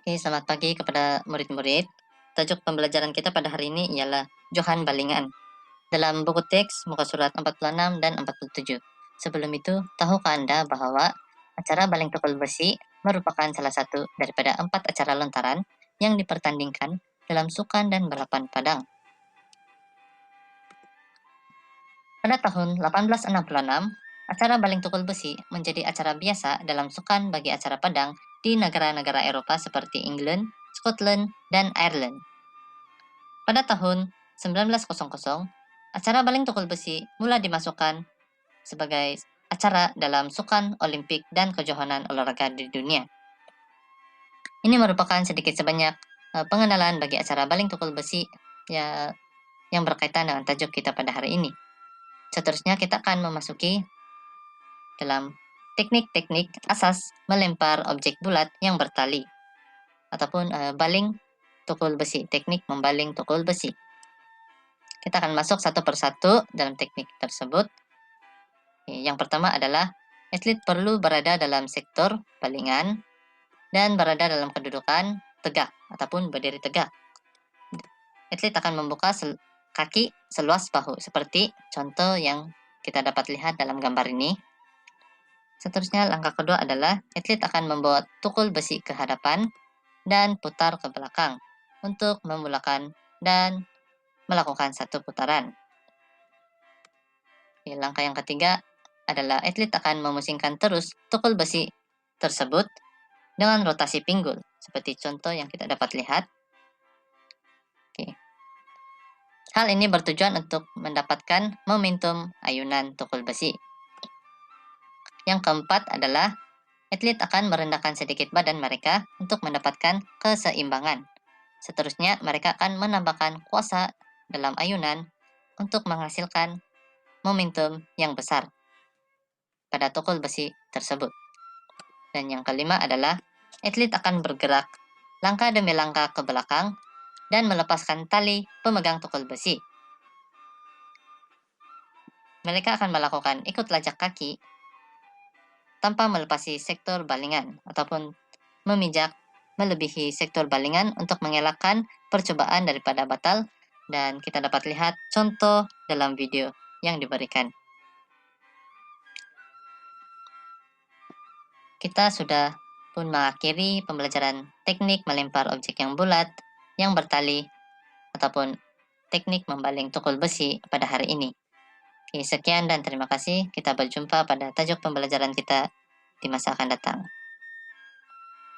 Oke, selamat pagi kepada murid-murid. Tajuk pembelajaran kita pada hari ini ialah Johan Balingan dalam buku teks muka surat 46 dan 47. Sebelum itu, tahukah Anda bahwa acara baling tukul besi merupakan salah satu daripada 4 acara lontaran yang dipertandingkan dalam sukan dan balapan padang. Pada tahun 1866, acara baling tukul besi menjadi acara biasa dalam sukan bagi acara padang di negara-negara Eropa seperti England, Scotland, dan Ireland. Pada tahun 1900, acara baling tukul besi mulai dimasukkan sebagai acara dalam sukan Olimpik dan kejohanan olahraga di dunia. Ini merupakan sedikit sebanyak pengenalan bagi acara baling tukul besi ya, yang berkaitan dengan tajuk kita pada hari ini. Seterusnya kita akan memasuki dalam teknik-teknik asas melempar objek bulat yang bertali ataupun baling tukul besi, teknik membaling tukul besi. Kita akan masuk satu persatu dalam teknik tersebut. Yang pertama adalah atlet perlu berada dalam sektor balingan dan berada dalam kedudukan tegak ataupun berdiri tegak. Atlet akan membuka kaki seluas bahu seperti contoh yang kita dapat lihat dalam gambar ini. Seterusnya langkah kedua adalah atlet akan membawa tukul besi ke hadapan dan putar ke belakang untuk memulakan dan melakukan satu putaran. Langkah yang ketiga adalah atlet akan memusingkan terus tukul besi tersebut dengan rotasi pinggul seperti contoh yang kita dapat lihat. Hal ini bertujuan untuk mendapatkan momentum ayunan tukul besi. Yang keempat adalah atlet akan merendahkan sedikit badan mereka untuk mendapatkan keseimbangan. Seterusnya, mereka akan menambahkan kuasa dalam ayunan untuk menghasilkan momentum yang besar pada tukul besi tersebut. Dan yang kelima adalah atlet akan bergerak langkah demi langkah ke belakang dan melepaskan tali pemegang tukul besi. Mereka akan melakukan ikut lajak kaki tanpa melepasi sektor balingan ataupun memijak melebihi sektor balingan untuk mengelakkan percobaan daripada batal, dan kita dapat lihat contoh dalam video yang diberikan. Kita sudah pun mengakhiri pembelajaran teknik melempar objek yang bulat, yang bertali, ataupun teknik membaling tukul besi pada hari ini. Sekian dan terima kasih. Kita berjumpa pada tajuk pembelajaran kita di masa akan datang.